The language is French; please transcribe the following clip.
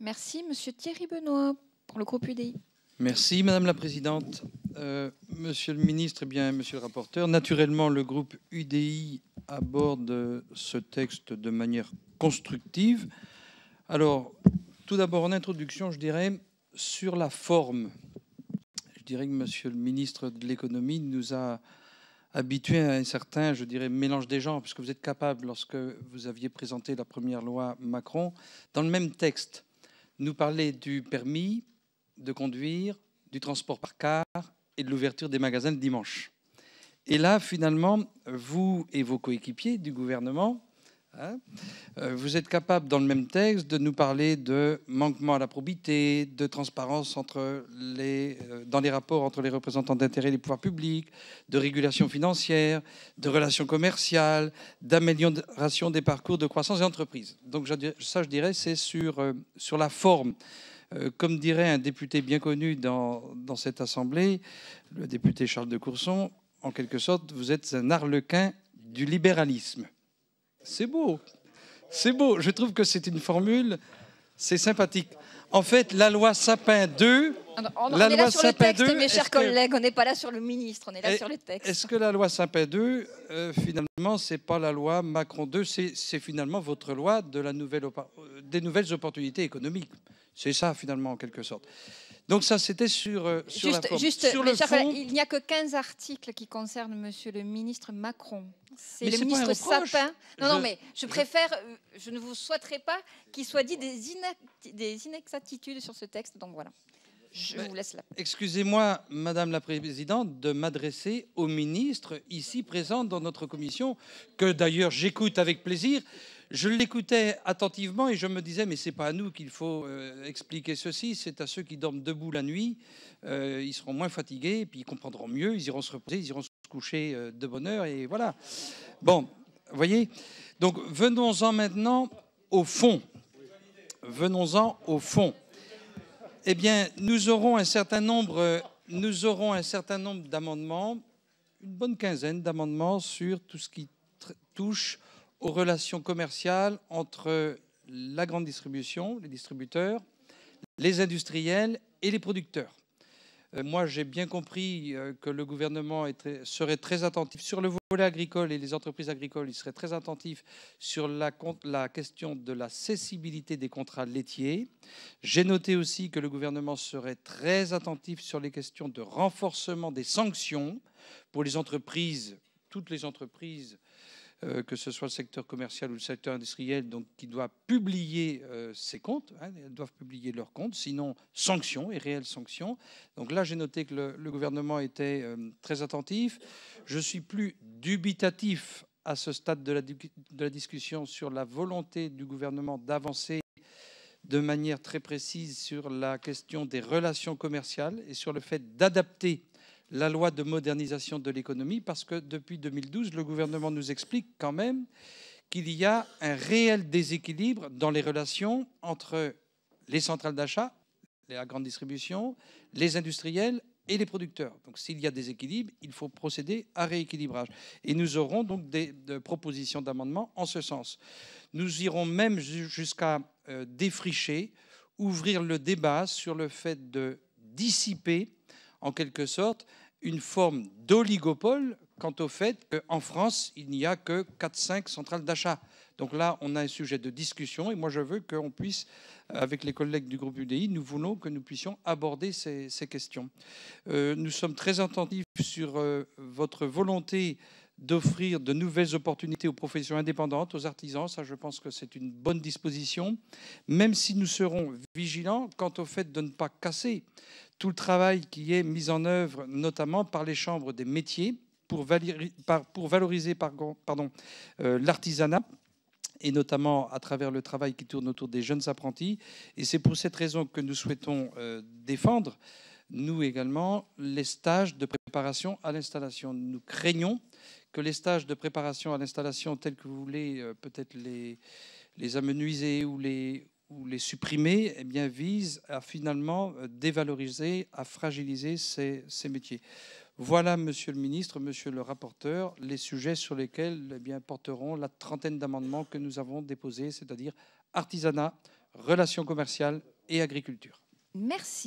Merci. Monsieur Thierry Benoît, pour le groupe UDI. Merci, Madame la Présidente. Monsieur le ministre, eh bien, Monsieur le rapporteur, naturellement, le groupe UDI aborde ce texte de manière constructive. Alors, tout d'abord, en introduction, je dirais, sur la forme, je dirais que Monsieur le ministre de l'Économie nous a habitués à un certain, je dirais, mélange des genres, puisque vous êtes capable, lorsque vous aviez présenté la première loi Macron, dans le même texte, nous parler du permis de conduire, du transport par car et de l'ouverture des magasins le dimanche. Et là, finalement, vous et vos coéquipiers du gouvernement, vous êtes capables, dans le même texte, de nous parler de manquement à la probité, de transparence dans les rapports entre les représentants d'intérêt et les pouvoirs publics, de régulation financière, de relations commerciales, d'amélioration des parcours de croissance et entreprises. Donc ça, je dirais, c'est sur la forme. Comme dirait un député bien connu dans cette Assemblée, le député Charles de Courson, en quelque sorte, vous êtes un arlequin du libéralisme. C'est beau, c'est beau. Je trouve que c'est une formule, c'est sympathique. En fait, la loi Sapin 2... On est là sur le texte, mes chers collègues, on n'est pas là sur le ministre, on est là sur le texte. Est-ce que la loi Sapin 2, finalement, c'est pas la loi Macron 2, c'est finalement votre loi des nouvelles opportunités économiques? C'est ça, finalement, en quelque sorte. Donc ça, c'était sur la forme. Sur le fond, il n'y a que 15 articles qui concernent Monsieur le ministre Macron. C'est le ministre Sapin. Non, mais je préfère, je ne vous souhaiterais pas qu'il soit dit des inexactitudes sur ce texte. Donc voilà, je vous laisse là. Excusez-moi, Madame la Présidente, de m'adresser au ministre ici présent dans notre commission, que d'ailleurs j'écoute avec plaisir. Je l'écoutais attentivement et je me disais, mais c'est pas à nous qu'il faut expliquer ceci, c'est à ceux qui dorment debout la nuit. Ils seront moins fatigués, puis ils comprendront mieux, ils iront se reposer, ils iront se coucher de bonne heure, et voilà. Bon, vous voyez. Donc venons-en maintenant au fond. Venons-en au fond. Eh bien, nous aurons un certain nombre d'amendements, une bonne quinzaine d'amendements sur tout ce qui touche aux relations commerciales entre la grande distribution, les distributeurs, les industriels et les producteurs. Moi, j'ai bien compris que le gouvernement serait très attentif sur le volet agricole et les entreprises agricoles. Il serait très attentif sur la question de la cessibilité des contrats laitiers. J'ai noté aussi que le gouvernement serait très attentif sur les questions de renforcement des sanctions pour les entreprises, toutes les entreprises, que ce soit le secteur commercial ou le secteur industriel, donc qui doit publier ses comptes, elles doivent publier leurs comptes, sinon sanctions et réelles sanctions. Donc là, j'ai noté que le gouvernement était très attentif. Je suis plus dubitatif à ce stade de la discussion sur la volonté du gouvernement d'avancer de manière très précise sur la question des relations commerciales et sur le fait d'adapter la loi de modernisation de l'économie, parce que depuis 2012, le gouvernement nous explique quand même qu'il y a un réel déséquilibre dans les relations entre les centrales d'achat, la grande distribution, les industriels et les producteurs. Donc s'il y a déséquilibre, il faut procéder à rééquilibrage. Et nous aurons donc des propositions d'amendement en ce sens. Nous irons même jusqu'à défricher, ouvrir le débat sur le fait de dissiper en quelque sorte, une forme d'oligopole quant au fait qu'en France, il n'y a que 4-5 centrales d'achat. Donc là, on a un sujet de discussion et moi, je veux qu'on puisse, avec les collègues du groupe UDI, nous voulons que nous puissions aborder ces questions. Nous sommes très attentifs sur votre volonté d'offrir de nouvelles opportunités aux professions indépendantes, aux artisans. Ça, je pense que c'est une bonne disposition, même si nous serons vigilants quant au fait de ne pas casser tout le travail qui est mis en œuvre, notamment par les chambres des métiers, pour valoriser l'artisanat, et notamment à travers le travail qui tourne autour des jeunes apprentis. Et c'est pour cette raison que nous souhaitons défendre, nous également, les stages de préparation à l'installation. Nous craignons que les stages de préparation à l'installation, tels que vous voulez peut-être les amenuiser ou les supprimer, eh bien, visent à finalement dévaloriser, à fragiliser ces métiers. Voilà, Monsieur le ministre, Monsieur le rapporteur, les sujets sur lesquels eh bien, porteront la trentaine d'amendements que nous avons déposés, c'est-à-dire artisanat, relations commerciales et agriculture. Merci.